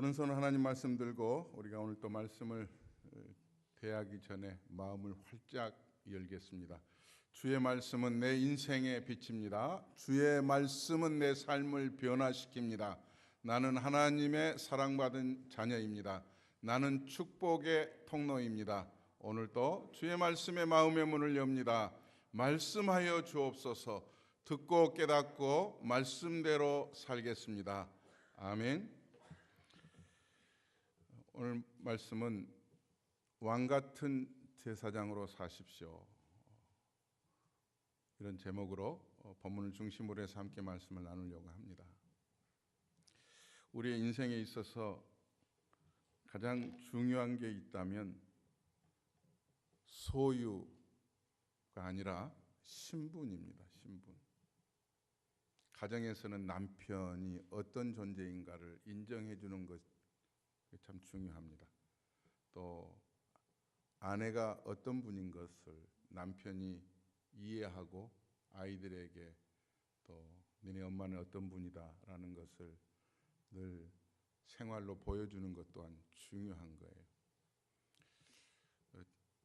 오른손 하나님 말씀 들고 우리가 오늘 또 말씀을 대하기 전에 마음을 활짝 열겠습니다. 주의 말씀은 내 인생의 빛입니다. 주의 말씀은 내 삶을 변화시킵니다. 나는 하나님의 사랑받은 자녀입니다. 나는 축복의 통로입니다. 오늘도 주의 말씀에 마음의 문을 엽니다. 말씀하여 주옵소서. 듣고 깨닫고 말씀대로 살겠습니다. 아멘. 오늘 말씀은 왕같은 제사장으로 사십시오. 이런 제목으로 본문을 중심으로 해서 함께 말씀을 나누려고 합니다. 우리의 인생에 있어서 가장 중요한 게 있다면 소유가 아니라 신분입니다. 신분. 가정에서는 남편이 어떤 존재인가를 인정해 주는 것 참 중요합니다. 또 아내가 어떤 분인 것을 남편이 이해하고 아이들에게 또 너네 엄마는 어떤 분이다라는 것을 늘 생활로 보여주는 것 또한 중요한 거예요.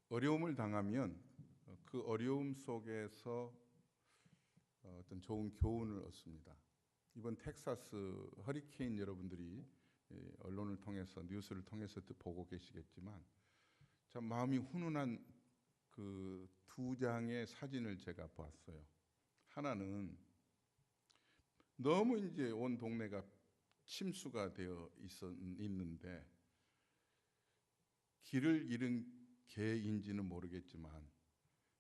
어려움을 당하면 그 어려움 속에서 어떤 좋은 교훈을 얻습니다. 이번 텍사스 허리케인 여러분들이 언론을 통해서 뉴스를 통해서 보고 계시겠지만 참 마음이 훈훈한 그 두 장의 사진을 제가 봤어요. 하나는 너무 이제 온 동네가 침수가 되어 있는데 길을 잃은 개인지는 모르겠지만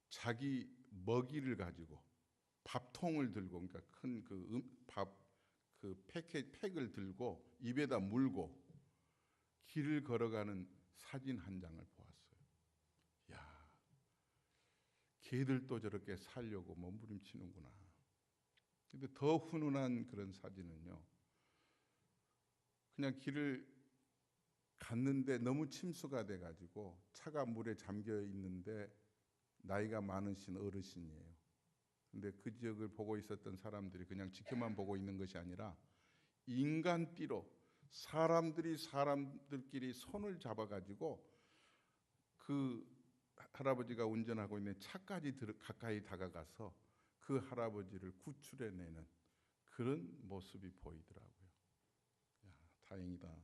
자기 먹이를 가지고 밥통을 들고 그러니까 큰 그 팩을 들고 입에다 물고 길을 걸어가는 사진 한 장을 보았어요. 야, 개들도 저렇게 살려고 몸부림치는구나. 근데 더 훈훈한 그런 사진은요. 그냥 길을 갔는데 너무 침수가 돼가지고 차가 물에 잠겨 있는데 나이가 많으신 어르신이에요. 근데 그 지역을 보고 있었던 사람들이 그냥 지켜만 보고 있는 것이 아니라 인간띠로 사람들이 사람들끼리 손을 잡아가지고 그 할아버지가 운전하고 있는 차까지 가까이 다가가서 그 할아버지를 구출해내는 그런 모습이 보이더라고요. 야, 다행이다.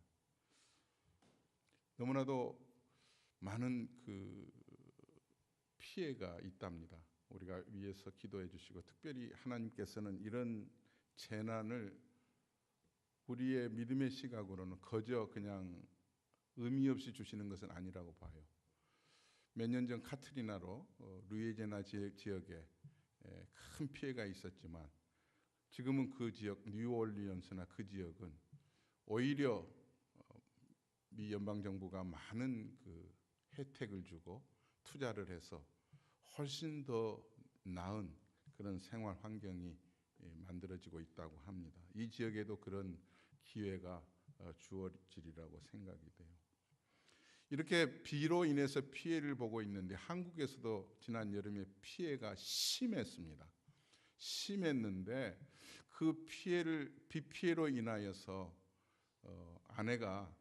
너무나도 많은 그 피해가 있답니다. 우리가 위에서 기도해 주시고 특별히 하나님께서는 이런 재난을 우리의 믿음의 시각으로는 거저 그냥 의미 없이 주시는 것은 아니라고 봐요. 몇 년 전 카트리나로 루이지애나 지역에 큰 피해가 있었지만 지금은 그 지역 뉴올리언스나 그 지역은 오히려 미 연방정부가 많은 그 혜택을 주고 투자를 해서 훨씬 더 나은 그런 생활 환경이 만들어지고 있다고 합니다. 이 지역에도 그런 기회가 주어지리라고 생각이 돼요. 이렇게 비로 인해서 피해를 보고 있는데 한국에서도 지난 여름에 피해가 심했습니다. 심했는데 그 비 피해로 인하여서 아내가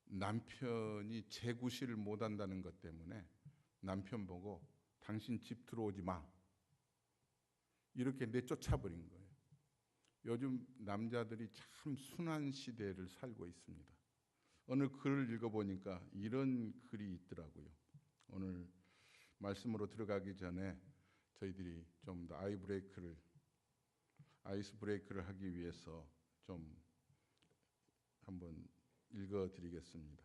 남편이 재구실을 못한다는 것 때문에 남편 보고 당신 집 들어오지 마 이렇게 내쫓아버린 거예요. 요즘 남자들이 참 순한 시대를 살고 있습니다. 어느 글을 읽어보니까 이런 글이 있더라고요. 오늘 말씀으로 들어가기 전에 저희들이 좀 더 아이스 브레이크를 하기 위해서 좀 한번 읽어드리겠습니다.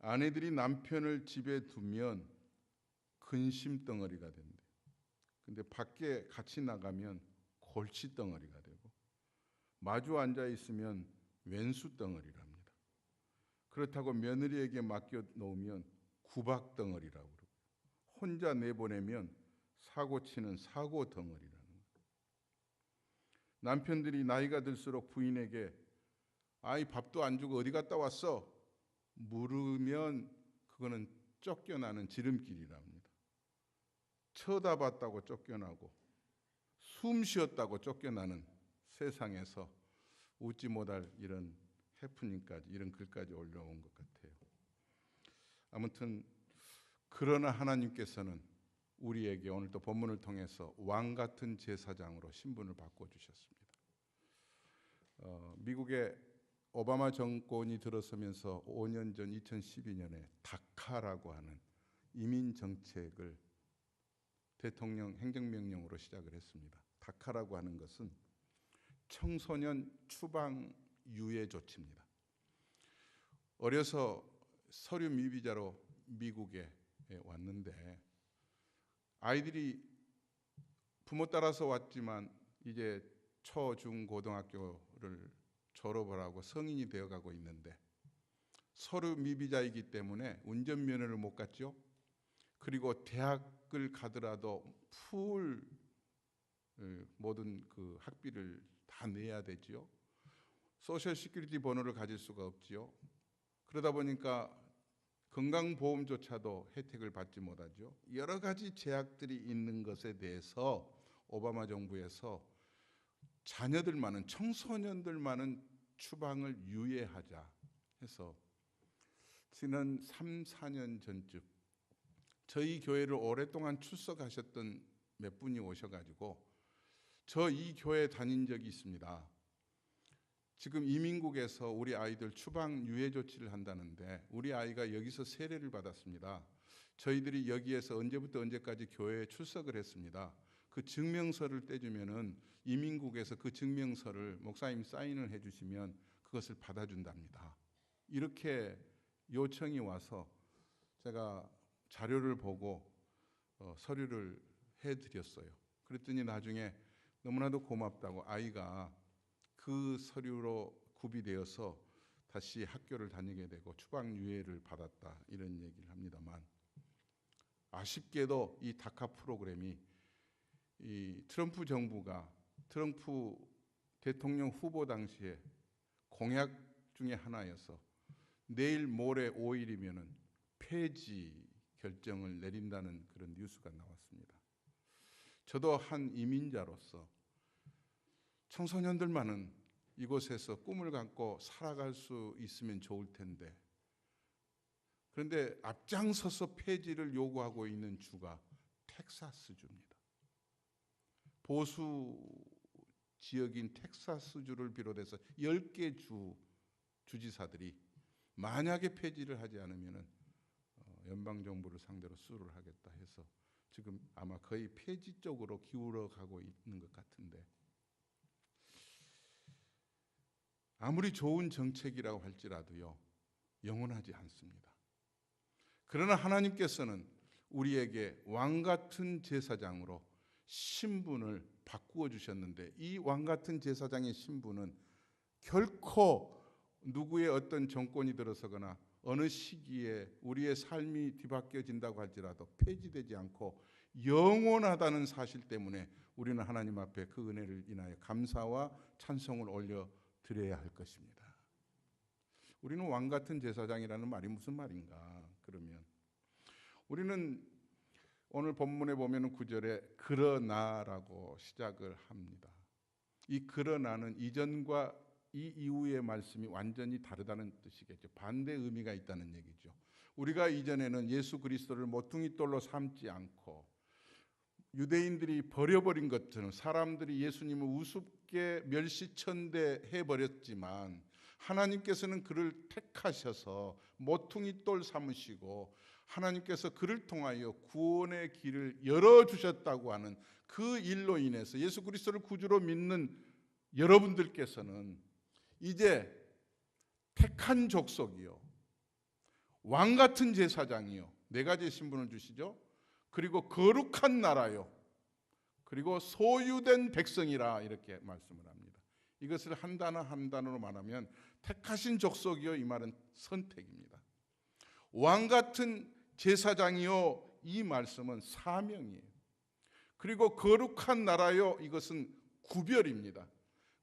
아내들이 남편을 집에 두면 근심 덩어리가 된대. 근데 밖에 같이 나가면 골치 덩어리가 되고 마주 앉아 있으면 왼수 덩어리랍니다. 그렇다고 며느리에게 맡겨 놓으면 구박 덩어리라고 그러고 혼자 내보내면 사고 치는 사고 덩어리라는 거예요. 남편들이 나이가 들수록 부인에게 아이 밥도 안 주고 어디 갔다 왔어? 물으면 그거는 쫓겨나는 지름길이랍니다. 쳐다봤다고 쫓겨나고 숨 쉬었다고 쫓겨나는 세상에서 웃지 못할 이런 해프닝까지 이런 글까지 올려온 것 같아요. 아무튼 그러나 하나님께서는 우리에게 오늘 또 본문을 통해서 왕 같은 제사장으로 신분을 바꿔주셨습니다. 미국의 오바마 정권이 들어서면서 5년 전 2012년에 다카라고 하는 이민 정책을 대통령 행정명령으로 시작을 했습니다. 다카라고 하는 것은 청소년 추방 유예 조치입니다. 어려서 서류 미비자로 미국에 왔는데 아이들이 부모 따라서 왔지만 이제 초, 중, 고등학교를 졸업을 하고 성인이 되어가고 있는데 서류 미비자이기 때문에 운전면허를 못 갔죠. 그리고 대학을 가더라도 풀 모든 그 학비를 다 내야 되지요. 소셜 시큐리티 번호를 가질 수가 없지요. 그러다 보니까 건강보험조차도 혜택을 받지 못하죠. 여러 가지 제약들이 있는 것에 대해서 오바마 정부에서 자녀들만은, 청소년들만은 추방을 유예하자 해서 지난 3, 4년 전쯤 저희 교회를 오랫동안 출석하셨던 몇 분이 오셔가지고 저 이 교회 다닌 적이 있습니다. 지금 이민국에서 우리 아이들 추방 유예 조치를 한다는데 우리 아이가 여기서 세례를 받았습니다. 저희들이 여기에서 언제부터 언제까지 교회에 출석을 했습니다. 그 증명서를 떼주면은 이민국에서 그 증명서를 목사님 사인을 해주시면 그것을 받아준답니다. 이렇게 요청이 와서 제가 자료를 보고 서류를 해드렸어요. 그랬더니 나중에 너무나도 고맙다고 아이가 그 서류로 구비되어서 다시 학교를 다니게 되고 추방 유예를 받았다 이런 얘기를 합니다만 아쉽게도 이 다카 프로그램이 이 트럼프 정부가 트럼프 대통령 후보 당시에 공약 중에 하나여서 내일 모레 5일이면은 폐지 결정을 내린다는 그런 뉴스가 나왔습니다. 저도 한 이민자로서 청소년들만은 이곳에서 꿈을 갖고 살아갈 수 있으면 좋을 텐데 그런데 앞장서서 폐지를 요구하고 있는 주가 텍사스주입니다. 보수 지역인 텍사스주를 비롯해서 10개 주지사들이 만약에 폐지를 하지 않으면 연방정부를 상대로 수를 하겠다 해서 지금 아마 거의 폐지 쪽으로 기울어 가고 있는 것 같은데 아무리 좋은 정책이라고 할지라도요 영원하지 않습니다. 그러나 하나님께서는 우리에게 왕같은 제사장으로 신분을 바꾸어 주셨는데 이 왕같은 제사장의 신분은 결코 누구의 어떤 정권이 들어서거나 어느 시기에 우리의 삶이 뒤바뀌어진다고 할지라도 폐지되지 않고 영원하다는 사실 때문에 우리는 하나님 앞에 그 은혜를 인하여 감사와 찬송을 올려드려야 할 것입니다. 우리는 왕같은 제사장이라는 말이 무슨 말인가? 그러면 우리는 오늘 본문에 보면 9절에 그러나라고 시작을 합니다. 이 그러나는 이전과 이 이후의 말씀이 완전히 다르다는 뜻이겠죠. 반대 의미가 있다는 얘기죠. 우리가 이전에는 예수 그리스도를 모퉁이 돌로 삼지 않고 유대인들이 버려버린 것처럼 사람들이 예수님을 우습게 멸시천대해버렸지만 하나님께서는 그를 택하셔서 모퉁이 돌 삼으시고 하나님께서 그를 통하여 구원의 길을 열어주셨다고 하는 그 일로 인해서 예수 그리스도를 구주로 믿는 여러분들께서는 이제 택한 족속이요 왕같은 제사장이요 네 가지의 신분을 주시죠. 그리고 거룩한 나라요 그리고 소유된 백성이라 이렇게 말씀을 합니다. 이것을 한 단어 한 단어로 말하면 택하신 족속이요 이 말은 선택입니다. 왕같은 제사장이요 이 말씀은 사명이에요. 그리고 거룩한 나라요 이것은 구별입니다.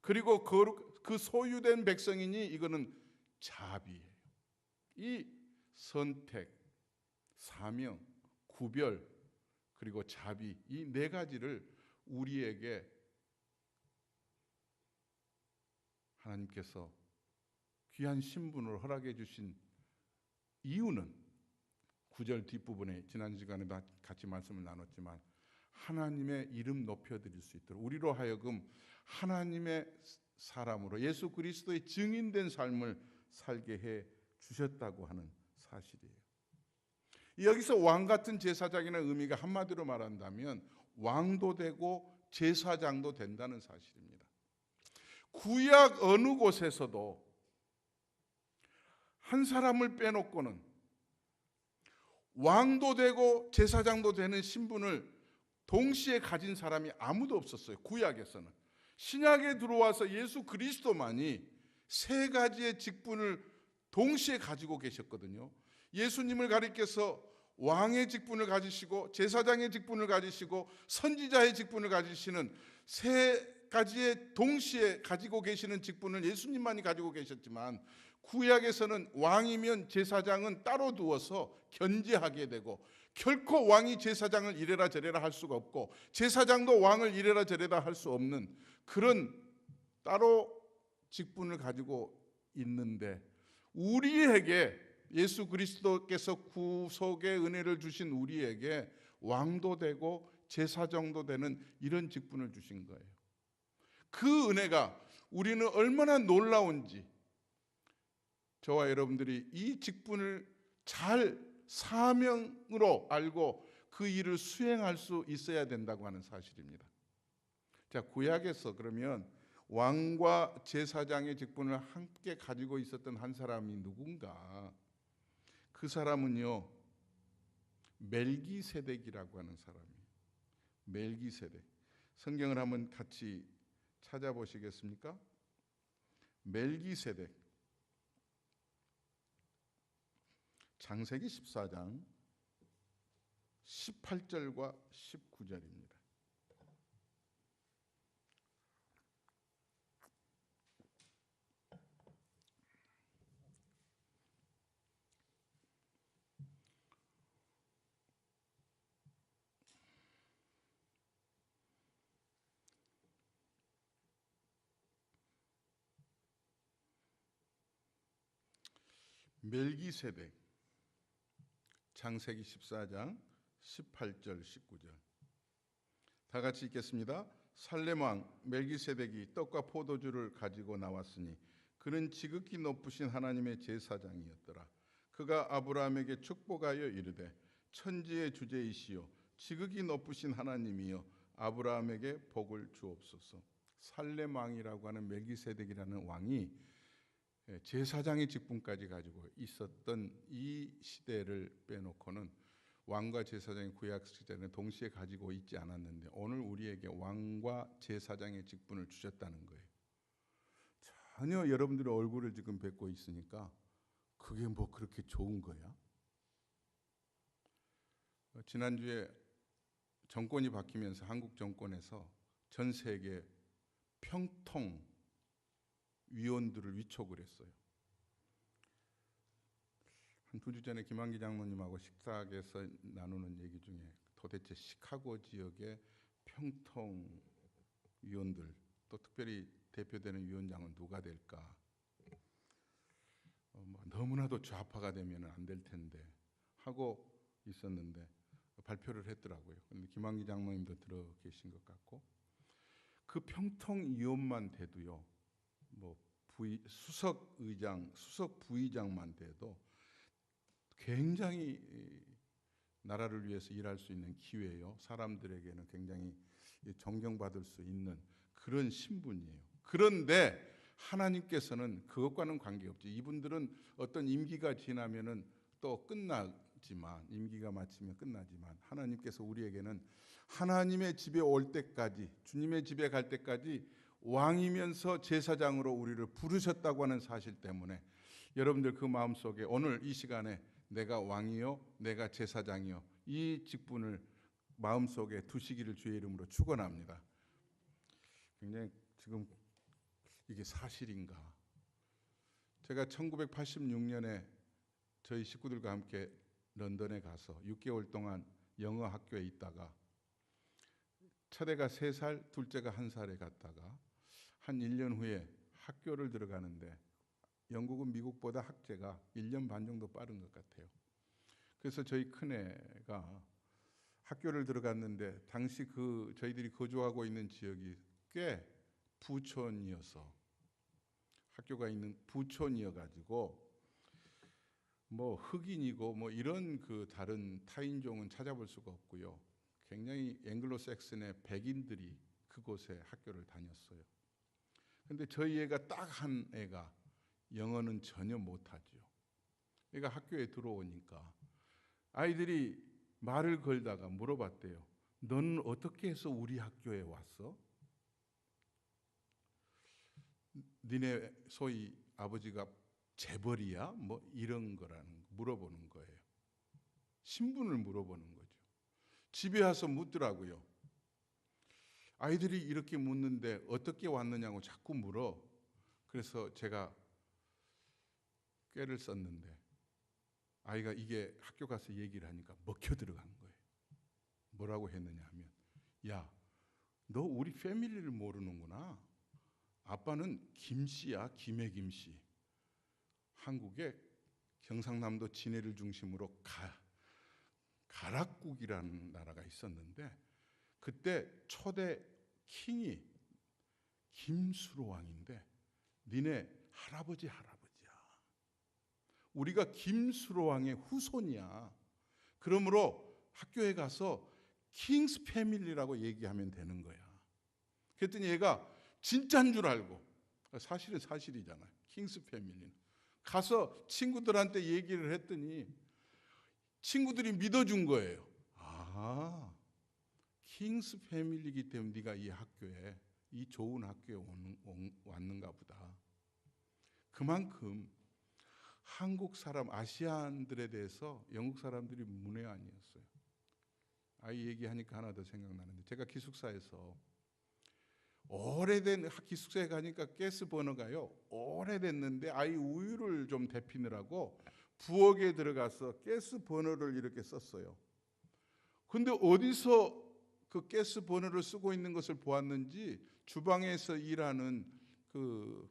그리고 그 소유된 백성이니 이거는 자비예요. 이 선택, 사명, 구별 그리고 자비 이 네 가지를 우리에게 하나님께서 귀한 신분을 허락해 주신 이유는 9절 뒷부분에 지난 시간에도 같이 말씀을 나눴지만 하나님의 이름 높여드릴 수 있도록 우리로 하여금 하나님의 사람으로 예수 그리스도의 증인된 삶을 살게 해 주셨다고 하는 사실이에요. 여기서 왕 같은 제사장이라는 의미가 한마디로 말한다면 왕도 되고 제사장도 된다는 사실입니다. 구약 어느 곳에서도 한 사람을 빼놓고는 왕도 되고 제사장도 되는 신분을 동시에 가진 사람이 아무도 없었어요. 구약에서는. 신약에 들어와서 예수 그리스도만이 세 가지의 직분을 동시에 가지고 계셨거든요. 예수님을 가리켜서 왕의 직분을 가지시고 제사장의 직분을 가지시고 선지자의 직분을 가지시는 세 가지의 동시에 가지고 계시는 직분을 예수님만이 가지고 계셨지만 구약에서는 왕이면 제사장은 따로 두어서 견제하게 되고 결코 왕이 제사장을 이래라 저래라 할 수가 없고 제사장도 왕을 이래라 저래라 할 수 없는 그런 따로 직분을 가지고 있는데 우리에게 예수 그리스도께서 구속의 은혜를 주신 우리에게 왕도 되고 제사장도 되는 이런 직분을 주신 거예요. 그 은혜가 우리는 얼마나 놀라운지 저와 여러분들이 이 직분을 잘 사명으로 알고 그 일을 수행할 수 있어야 된다고 하는 사실입니다. 자, 구약에서 그러면 왕과 제사장의 직분을 함께 가지고 있었던 한 사람이 누군가? 그 사람은요 멜기세덱이라고 하는 사람이에요. 멜기세덱. 성경을 한번 같이 찾아보시겠습니까? 멜기세덱. 창세기 14장 18절과 19절입니다. 멜기세덱 창세기 14장 18절 19절 다 같이 읽겠습니다. 살렘 왕 멜기세덱이 떡과 포도주를 가지고 나왔으니 그는 지극히 높으신 하나님의 제사장이었더라. 그가 아브라함에게 축복하여 이르되 천지의 주제이시요 지극히 높으신 하나님이여 아브라함에게 복을 주옵소서. 살렘 왕이라고 하는 멜기세덱이라는 왕이 제사장의 직분까지 가지고 있었던 이 시대를 빼놓고는 왕과 제사장의 구약 시대는 동시에 가지고 있지 않았는데 오늘 우리에게 왕과 제사장의 직분을 주셨다는 거예요. 전혀 여러분들의 얼굴을 지금 뵙고 있으니까 그게 뭐 그렇게 좋은 거야? 지난주에 정권이 바뀌면서 한국 정권에서 전 세계 평통 위원들을 위촉을 했어요. 한 2주 전에 김한기 장로님하고 식사에서 나누는 얘기 중에 도대체 시카고 지역의 평통 위원들 또 특별히 대표되는 위원장은 누가 될까? 너무나도 좌파가 되면 안 될 텐데 하고 있었는데 발표를 했더라고요. 그런데 김한기 장로님도 들어 계신 것 같고 그 평통 위원만 돼도요. 수석 의장, 수석 부의장만 돼도 굉장히 나라를 위해서 일할 수 있는 기회예요. 사람들에게는 굉장히 존경받을 수 있는 그런 신분이에요. 그런데 하나님께서는 그것과는 관계없지. 이분들은 어떤 임기가 지나면은 또 끝나지만 임기가 마치면 끝나지만 하나님께서 우리에게는 하나님의 집에 올 때까지 주님의 집에 갈 때까지 왕이면서 제사장으로 우리를 부르셨다고 하는 사실 때문에 여러분들 그 마음속에 오늘 이 시간에 내가 왕이요 내가 제사장이요 이 직분을 마음속에 두시기를 주의 이름으로 축원합니다. 굉장히 지금 이게 사실인가? 제가 1986년에 저희 식구들과 함께 런던에 가서 6개월 동안 영어 학교에 있다가 첫애가 3살, 둘째가 1살에 갔다가 한 1년 후에 학교를 들어가는데 영국은 미국보다 학제가 1년 반 정도 빠른 것 같아요. 그래서 저희 큰애가 학교를 들어갔는데 당시 저희들이 거주하고 있는 지역이 꽤 부촌이어서, 학교가 있는 부촌이어가지고 뭐 흑인이고 뭐 이런 다른 타인종은 찾아볼 수가 없고요. 굉장히 앵글로색슨의 백인들이 그곳에 학교를 다녔어요. 근데 저희 애가 딱 한 애가 영어는 전혀 못하죠. 그러니까 학교에 들어오니까 아이들이 말을 걸다가 물어봤대요. 너는 어떻게 해서 우리 학교에 왔어? 니네 소위 아버지가 재벌이야? 뭐 이런 거라는 물어보는 거예요. 신분을 물어보는 거죠. 집에 와서 묻더라고요. 아이들이 이렇게 묻는데 어떻게 왔느냐고 자꾸 물어. 그래서 제가 꾀를 썼는데 아이가 이게 학교 가서 얘기를 하니까 먹혀 들어간 거예요. 뭐라고 했느냐 하면, 야, 너 우리 패밀리를 모르는구나. 아빠는 김씨야, 김해 김씨. 한국의 경상남도 진해를 중심으로 가락국이라는 나라가 있었는데 그때 초대 킹이 김수로 왕인데 니네 할아버지야. 우리가 김수로 왕의 후손이야. 그러므로 학교에 가서 킹스 패밀리라고 얘기하면 되는 거야. 그랬더니 얘가 진짜인 줄 알고, 사실은 사실이잖아요. 킹스 패밀리는. 가서 친구들한테 얘기를 했더니 친구들이 믿어준 거예요. 아, 킹스 패밀리이기 때문에 네가 이 학교에, 이 좋은 학교에 왔는가 보다. 그만큼 한국 사람, 아시안들에 대해서 영국 사람들이 문외한이었어요. 아이 얘기하니까 하나 더 생각나는데, 제가 기숙사에서 오래된, 기숙사에 가니까 가스 버너가요 오래됐는데 아이 우유를 좀 데피느라고 부엌에 들어가서 가스 버너를 이렇게 썼어요. 근데 어디서 그 가스 버너를 쓰고 있는 것을 보았는지 주방에서 일하는 그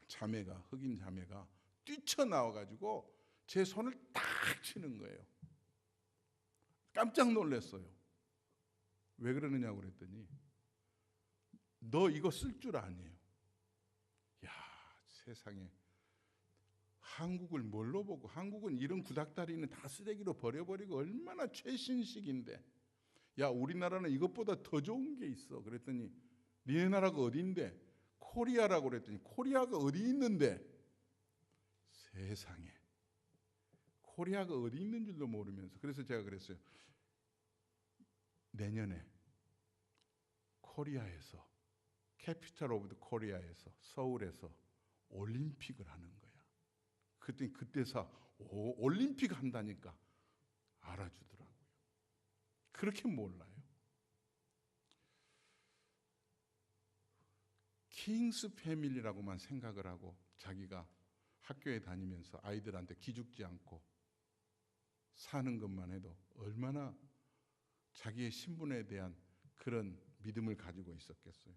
자매가, 흑인 자매가 뛰쳐나와가지고 제 손을 딱 치는 거예요. 깜짝 놀랐어요. 왜 그러느냐고 그랬더니 너 이거 쓸 줄 아니에요. 야, 세상에 한국을 뭘로 보고, 한국은 이런 구닥다리는 다 쓰레기로 버려버리고 얼마나 최신식인데, 야, 우리나라는 이것보다 더 좋은 게 있어. 그랬더니 니네 나라가 어디인데? 코리아라고 그랬더니 코리아가 어디 있는데? 세상에 코리아가 어디 있는 줄도 모르면서. 그래서 제가 그랬어요. 내년에 코리아에서, 캐피탈 오브 더 코리아에서, 서울에서 올림픽을 하는 거야. 그랬더니 그때서 올림픽 한다니까 알아주더라고요. 그렇게 몰라요. 킹스 패밀리라고만 생각을 하고 자기가 학교에 다니면서 아이들한테 기죽지 않고 사는 것만 해도 얼마나 자기의 신분에 대한 그런 믿음을 가지고 있었겠어요.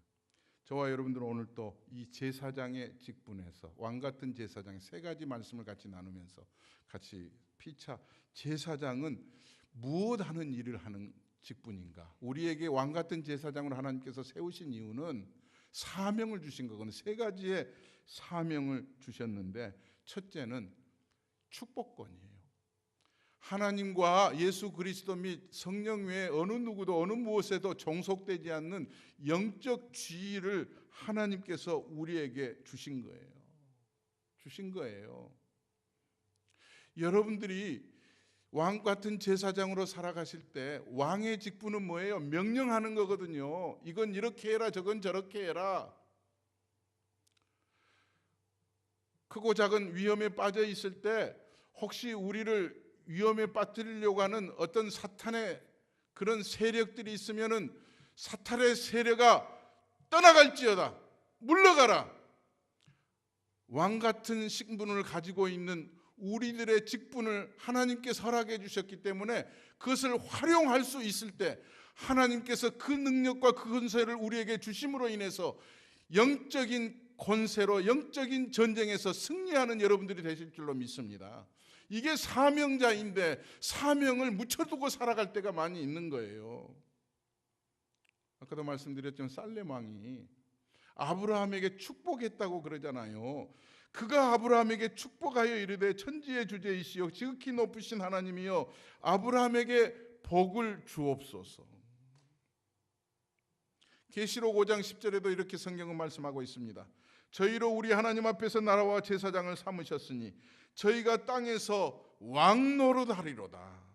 저와 여러분들은 오늘 또 이 제사장의 직분에서, 왕 같은 제사장의 세 가지 말씀을 같이 나누면서 같이 피차, 제사장은 무엇 하는 일을 하는 직분인가? 우리에게 왕 같은 제사장을 하나님께서 세우신 이유는 사명을 주신 거거든요. 세 가지의 사명을 주셨는데, 첫째는 축복권이에요. 하나님과 예수 그리스도 및 성령 외에 어느 누구도 어느 무엇에도 종속되지 않는 영적 지위를 하나님께서 우리에게 주신 거예요. 주신 거예요. 여러분들이 왕 같은 제사장으로 살아가실 때 왕의 직분은 뭐예요? 명령하는 거거든요. 이건 이렇게 해라, 저건 저렇게 해라. 크고 작은 위험에 빠져 있을 때 혹시 우리를 위험에 빠뜨리려고 하는 어떤 사탄의 그런 세력들이 있으면은 사탄의 세력아 떠나갈지어다, 물러가라. 왕 같은 신분을 가지고 있는 우리들의 직분을 하나님께서 허락해 주셨기 때문에 그것을 활용할 수 있을 때 하나님께서 그 능력과 그 권세를 우리에게 주심으로 인해서 영적인 권세로 영적인 전쟁에서 승리하는 여러분들이 되실 줄로 믿습니다. 이게 사명자인데 사명을 묻혀두고 살아갈 때가 많이 있는 거예요. 아까도 말씀드렸지만 살렘 왕이 아브라함에게 축복했다고 그러잖아요. 그가 아브라함에게 축복하여 이르되 천지의 주제이시여 지극히 높으신 하나님이여 아브라함에게 복을 주옵소서. 계시록 5장 10절에도 이렇게 성경은 말씀하고 있습니다. 저희로 우리 하나님 앞에서 나라와 제사장을 삼으셨으니 저희가 땅에서 왕 노릇하리로다.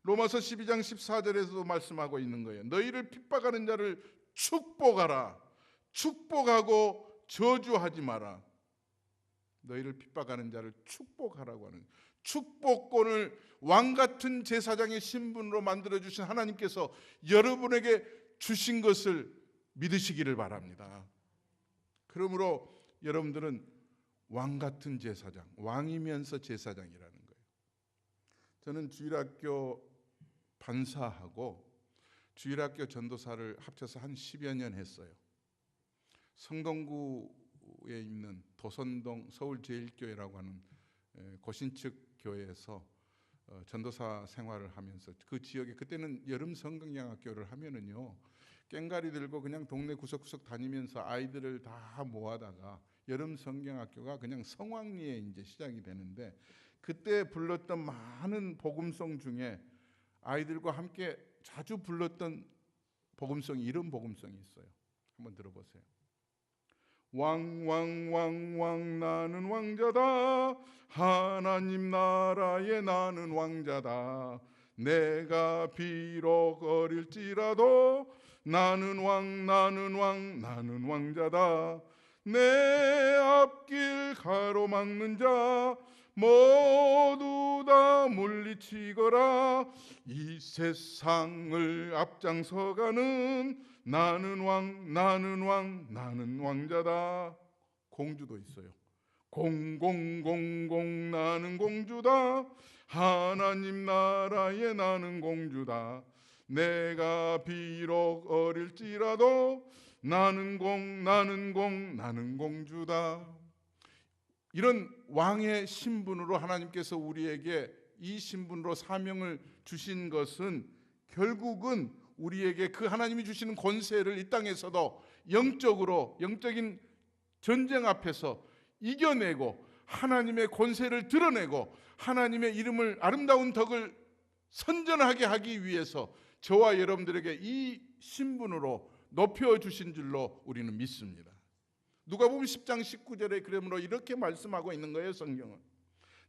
로마서 12장 14절에서도 말씀하고 있는 거예요. 너희를 핍박하는 자를 축복하라. 축복하고 저주하지 마라. 너희를 핍박하는 자를 축복하라고 하는, 축복권을 왕같은 제사장의 신분으로 만들어주신 하나님께서 여러분에게 주신 것을 믿으시기를 바랍니다. 그러므로 여러분들은 왕같은 제사장, 왕이면서 제사장이라는 거예요. 저는 주일학교 반사하고 주일학교 전도사를 합쳐서 한 10여 년 했어요. 성동구에 있는 도선동 서울제일교회라고 하는 고신측 교회에서 전도사 생활을 하면서 그 지역에, 그때는 여름 성경양학교를 하면은요 꽹가리 들고 그냥 동네 구석구석 다니면서 아이들을 다 모아다가 여름 성경학교가 그냥 성황리에 이제 시작이 되는데, 그때 불렀던 많은 복음송 중에 아이들과 함께 자주 불렀던 복음송이 이런 복음송이 있어요. 한번 들어보세요. 왕왕왕왕 나는 왕자다. 하나님 나라에 나는 왕자다. 내가 비록 어릴지라도 나는 왕 나는 왕 나는 왕자다. 내 앞길 가로막는 자 모두 다 물리치거라. 이 세상을 앞장서가는 나는 왕 나는 왕 나는 왕자다. 공주도 있어요. 공공공공 나는 공주다. 하나님 나라에 나는 공주다. 내가 비록 어릴지라도 나는 나는 나는 공주다. 이런 왕의 신분으로 하나님께서 우리에게 이 신분으로 사명을 주신 것은 결국은 우리에게 그 하나님이 주시는 권세를 이 땅에서도 영적으로, 영적인 전쟁 앞에서 이겨내고 하나님의 권세를 드러내고 하나님의 이름을, 아름다운 덕을 선전하게 하기 위해서 저와 여러분들에게 이 신분으로 높여주신 줄로 우리는 믿습니다. 누가복음 10장 19절에 그러므로 이렇게 말씀하고 있는 거예요. 성경은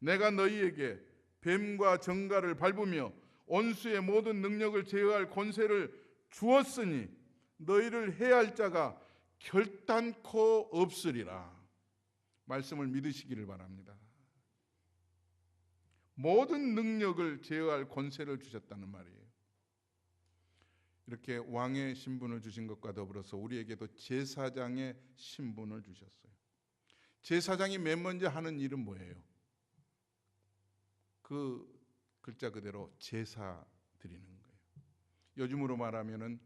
내가 너희에게 뱀과 정갈을 밟으며 원수의 모든 능력을 제어할 권세를 주었으니 너희를 해할 자가 결단코 없으리라. 말씀을 믿으시기를 바랍니다. 모든 능력을 제어할 권세를 주셨다는 말이에요. 이렇게 왕의 신분을 주신 것과 더불어서 우리에게도 제사장의 신분을 주셨어요. 제사장이 맨 먼저 하는 일은 뭐예요? 그 글자 그대로 제사 드리는 거예요. 요즘으로 말하면은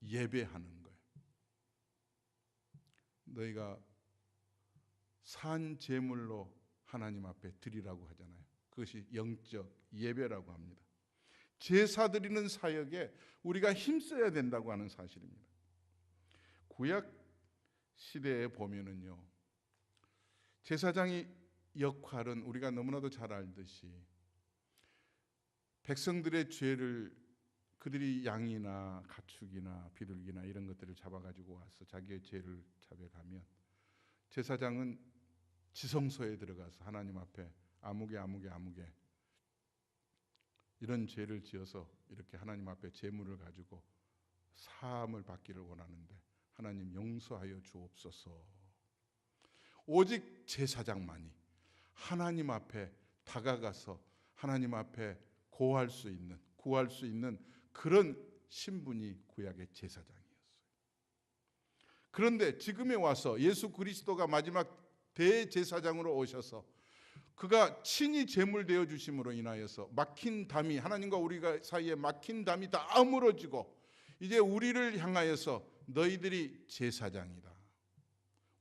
예배하는 거예요. 너희가 산 제물로 하나님 앞에 드리라고 하잖아요. 그것이 영적 예배라고 합니다. 제사 드리는 사역에 우리가 힘써야 된다고 하는 사실입니다. 구약 시대에 보면은요, 제사장의 역할은 우리가 너무나도 잘 알듯이 백성들의 죄를, 그들이 양이나 가축이나 비둘기나 이런 것들을 잡아가지고 와서 자기의 죄를 자백하면 제사장은 지성소에 들어가서 하나님 앞에 아무개 이런 죄를 지어서 이렇게 하나님 앞에 제물을 가지고 사함을 받기를 원하는데 하나님 용서하여 주옵소서. 오직 제사장만이 하나님 앞에 다가가서 하나님 앞에 구할 수 있는 그런 신분이 구약의 제사장이었어요. 그런데 지금에 와서 예수 그리스도가 마지막 대제사장으로 오셔서 그가 친히 제물 되어 주심으로 인하여서 막힌 담이, 하나님과 우리가 사이에 막힌 담이 다 무너지고 이제 우리를 향하여서 너희들이 제사장이다.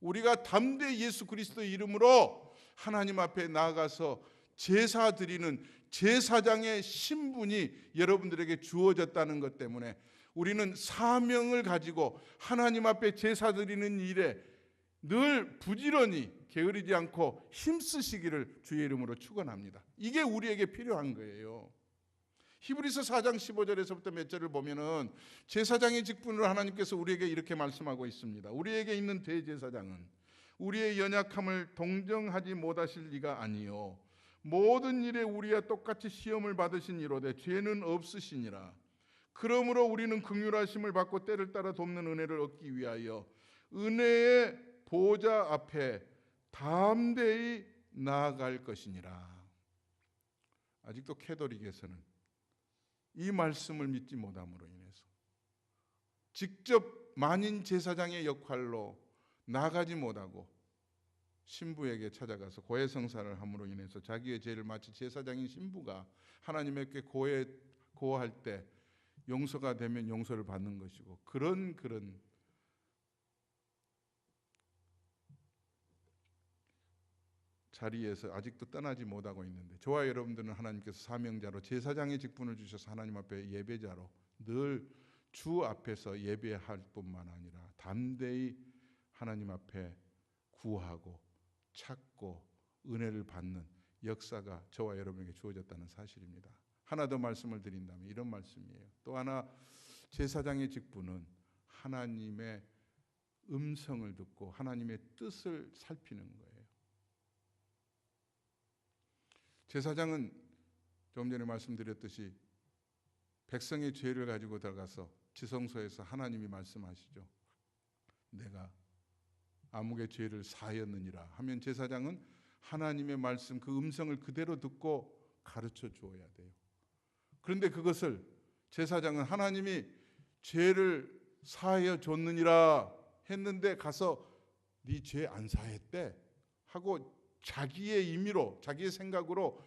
우리가 담대히 예수 그리스도의 이름으로 하나님 앞에 나아가서 제사 드리는 제사장의 신분이 여러분들에게 주어졌다는 것 때문에 우리는 사명을 가지고 하나님 앞에 제사 드리는 일에 늘 부지런히 게으르지 않고 힘쓰시기를 주의 이름으로 축원합니다. 이게 우리에게 필요한 거예요. 히브리서 4장 15절에서부터 몇 절을 보면은 제사장의 직분으로 하나님께서 우리에게 이렇게 말씀하고 있습니다. 우리에게 있는 대제사장은 우리의 연약함을 동정하지 못하실 이가 아니요 모든 일에 우리와 똑같이 시험을 받으신 이로되 죄는 없으시니라. 그러므로 우리는 긍휼하심을 받고 때를 따라 돕는 은혜를 얻기 위하여 은혜의 보좌 앞에 담대히 나아갈 것이니라. 아직도 캐톨릭에서는 이 말씀을 믿지 못함으로 인해서 직접 만인 제사장의 역할로 나가지 못하고 신부에게 찾아가서 고해성사를 함으로 인해서 자기의 죄를 마치 제사장인 신부가 하나님께 고할 때 용서가 되면 용서를 받는 것이고 그런 자리에서 아직도 떠나지 못하고 있는데 저와 여러분들은 하나님께서 사명자로 제사장의 직분을 주셔서 하나님 앞에 예배자로 늘 주 앞에서 예배할 뿐만 아니라 담대히 하나님 앞에 구하고 찾고 은혜를 받는 역사가 저와 여러분에게 주어졌다는 사실입니다. 하나 더 말씀을 드린다면 이런 말씀이에요. 또 하나 제사장의 직분은 하나님의 음성을 듣고 하나님의 뜻을 살피는 거예요. 제사장은 좀 전에 말씀드렸듯이 백성의 죄를 가지고 들어가서 지성소에서 하나님이 말씀하시죠. 내가 아무개 죄를 사하였느니라 하면 제사장은 하나님의 말씀 그 음성을 그대로 듣고 가르쳐 주어야 돼요. 그런데 그것을 제사장은 하나님이 죄를 사하여 줬느니라 했는데 가서 네 죄 안 사했대 하고 자기의 임의로 자기의 생각으로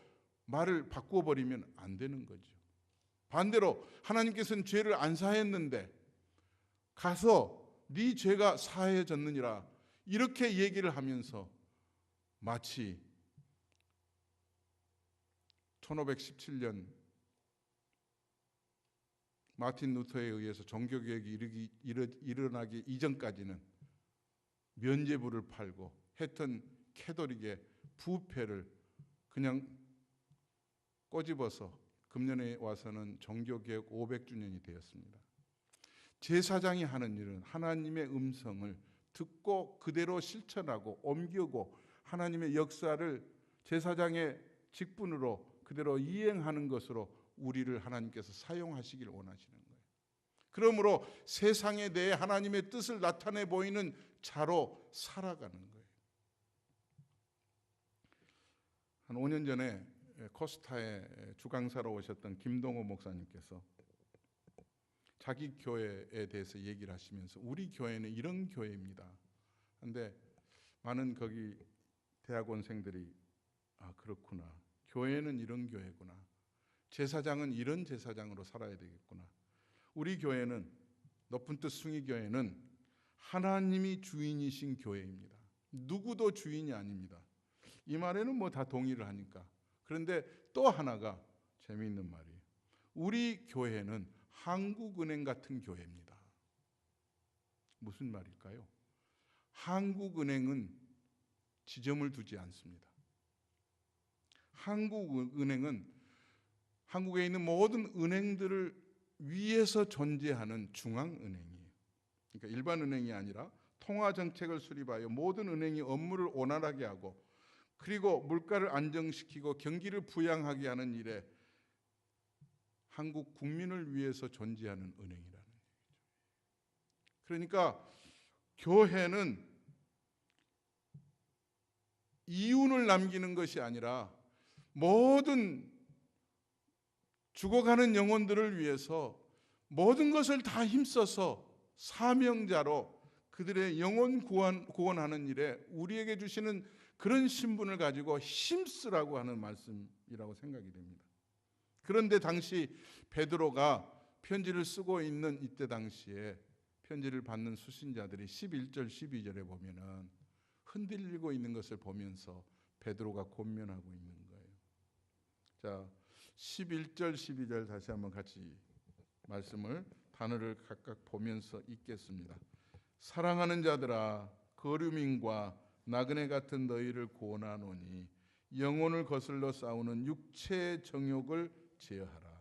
말을 바꾸어 버리면 안 되는 거죠. 반대로 하나님께서는 죄를 안 사했는데 가서 네 죄가 사해졌느니라 이렇게 얘기를 하면서 마치 1517년 마틴 루터에 의해서 종교개혁이 일어나기 이전까지는 면죄부를 팔고 했던 캐톨릭의 부패를 그냥 꼬집어서 금년에 와서는 종교개혁 500주년이 되었습니다. 제사장이 하는 일은 하나님의 음성을 듣고 그대로 실천하고 옮기고 하나님의 역사를 제사장의 직분으로 그대로 이행하는 것으로 우리를 하나님께서 사용하시길 원하시는 거예요. 그러므로 세상에 대해 하나님의 뜻을 나타내 보이는 자로 살아가는 거예요. 한 5년 전에 코스타에 주강사로 오셨던 김동호 목사님께서 자기 교회에 대해서 얘기를 하시면서 우리 교회는 이런 교회입니다. 그런데 많은 거기 대학원생들이 그렇구나. 교회는 이런 교회구나. 제사장은 이런 제사장으로 살아야 되겠구나. 우리 교회는 높은 뜻 숭의교회는 하나님이 주인이신 교회입니다. 누구도 주인이 아닙니다. 이 말에는 뭐 다 동의를 하니까. 그런데 또 하나가 재미있는 말이에요. 우리 교회는 한국은행 같은 교회입니다. 무슨 말일까요? 한국은행은 지점을 두지 않습니다. 한국은행은 한국에 있는 모든 은행들을 위해서 존재하는 중앙은행이에요. 그러니까 일반 은행이 아니라 통화정책을 수립하여 모든 은행이 업무를 원활하게 하고 그리고 물가를 안정시키고 경기를 부양하게 하는 일에 한국 국민을 위해서 존재하는 은행이라는 얘기죠. 그러니까 교회는 이윤을 남기는 것이 아니라 모든 죽어가는 영혼들을 위해서 모든 것을 다 힘써서 사명자로 그들의 영혼 구원하는 일에 우리에게 주시는 그런 신분을 가지고 힘쓰라고 하는 말씀이라고 생각이 됩니다. 그런데 당시 베드로가 편지를 쓰고 있는 이때 당시에 편지를 받는 수신자들이 11절 12절에 보면은 흔들리고 있는 것을 보면서 베드로가 권면하고 있는 거예요. 자, 11절 12절 다시 한번 같이 말씀을 단어를 각각 보면서 읽겠습니다. 사랑하는 자들아, 거류민과 나그네 같은 너희를 구원하노니 영혼을 거슬러 싸우는 육체의 정욕을 제어하라.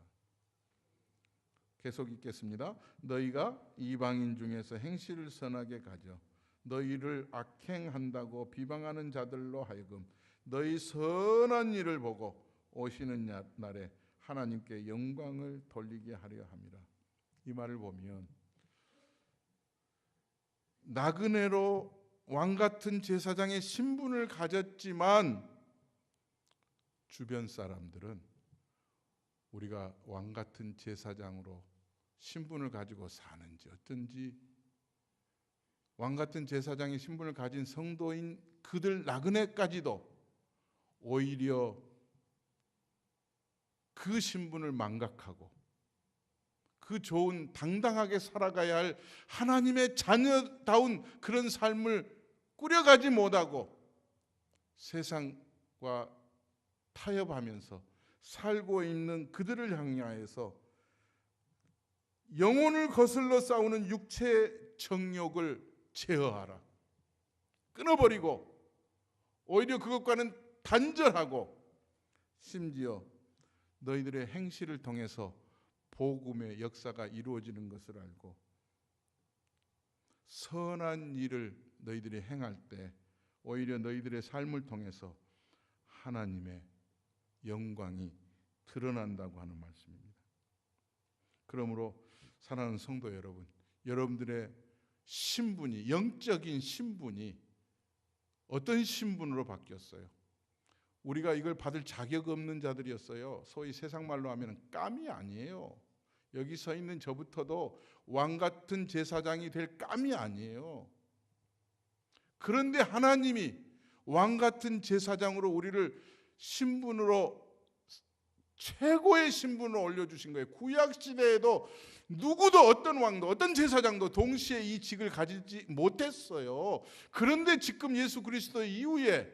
계속 읽겠습니다. 너희가 이방인 중에서 행실을 선하게 가져 너희를 악행한다고 비방하는 자들로 하여금 너희 선한 일을 보고 오시는 날에 하나님께 영광을 돌리게 하려 함이라. 이 말을 보면 나그네로 왕같은 제사장의 신분을 가졌지만 주변 사람들은 우리가 왕같은 제사장으로 신분을 가지고 사는지 어떤지, 왕같은 제사장의 신분을 가진 성도인 그들 나그네까지도 오히려 그 신분을 망각하고 그 좋은 당당하게 살아가야 할 하나님의 자녀다운 그런 삶을 꾸려가지 못하고 세상과 타협하면서 살고 있는 그들을 향하여서 영혼을 거슬러 싸우는 육체의 정욕을 제어하라. 끊어버리고 오히려 그것과는 단절하고 심지어 너희들의 행실을 통해서 복음의 역사가 이루어지는 것을 알고 선한 일을 너희들이 행할 때 오히려 너희들의 삶을 통해서 하나님의 영광이 드러난다고 하는 말씀입니다. 그러므로 사랑하는 성도 여러분, 여러분들의 신분이, 영적인 신분이 어떤 신분으로 바뀌었어요? 우리가 이걸 받을 자격 없는 자들이었어요. 소위 세상 말로 하면 깜이 아니에요. 여기 서 있는 저부터도 왕 같은 제사장이 될 깜이 아니에요. 그런데 하나님이 왕 같은 제사장으로 우리를 신분으로 최고의 신분으로 올려주신 거예요. 구약시대에도 누구도 어떤 왕도 어떤 제사장도 동시에 이 직을 가지지 못했어요. 그런데 지금 예수 그리스도 이후에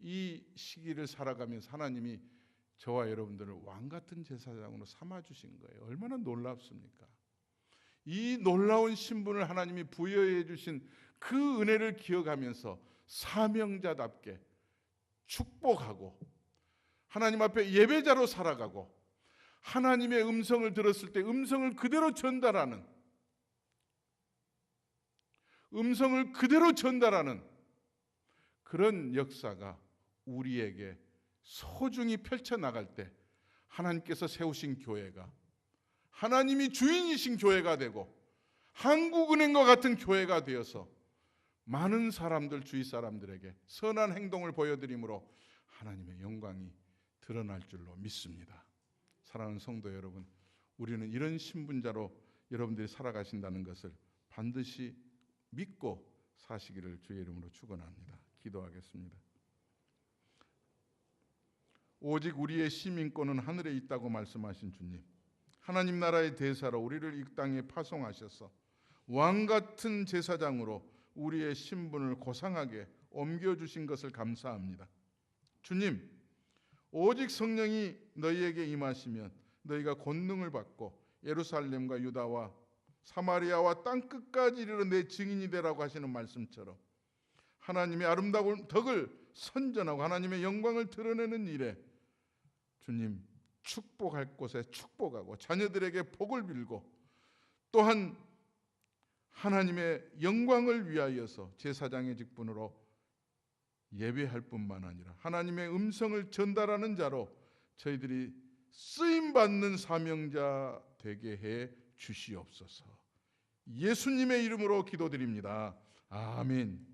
이 시기를 살아가면서 하나님이 저와 여러분들을 왕같은 제사장으로 삼아주신 거예요. 얼마나 놀랍습니까? 이 놀라운 신분을 하나님이 부여해 주신 그 은혜를 기억하면서 사명자답게 축복하고 하나님 앞에 예배자로 살아가고 하나님의 음성을 들었을 때 음성을 그대로 전달하는 그런 역사가 우리에게 소중히 펼쳐나갈 때 하나님께서 세우신 교회가 하나님이 주인이신 교회가 되고 한국은행과 같은 교회가 되어서 많은 사람들, 주위 사람들에게 선한 행동을 보여드림으로 하나님의 영광이 드러날 줄로 믿습니다. 사랑하는 성도 여러분, 우리는 이런 신분자로 여러분들이 살아가신다는 것을 반드시 믿고 사시기를 주의 이름으로 축원합니다. 기도하겠습니다. 오직 우리의 시민권은 하늘에 있다고 말씀하신 주님, 하나님 나라의 대사로 우리를 이 땅에 파송하셔서 왕같은 제사장으로 우리의 신분을 고상하게 옮겨주신 것을 감사합니다. 주님, 오직 성령이 너희에게 임하시면 너희가 권능을 받고 예루살렘과 유다와 사마리아와 땅끝까지 이르러 내 증인이 되라고 하시는 말씀처럼 하나님의 아름다운 덕을 선전하고 하나님의 영광을 드러내는 일에 주님 축복할 곳에 축복하고 자녀들에게 복을 빌고 또한 하나님의 영광을 위하여서 제사장의 직분으로 예배할 뿐만 아니라 하나님의 음성을 전달하는 자로 저희들이 쓰임받는 사명자 되게 해 주시옵소서. 예수님의 이름으로 기도드립니다. 아멘.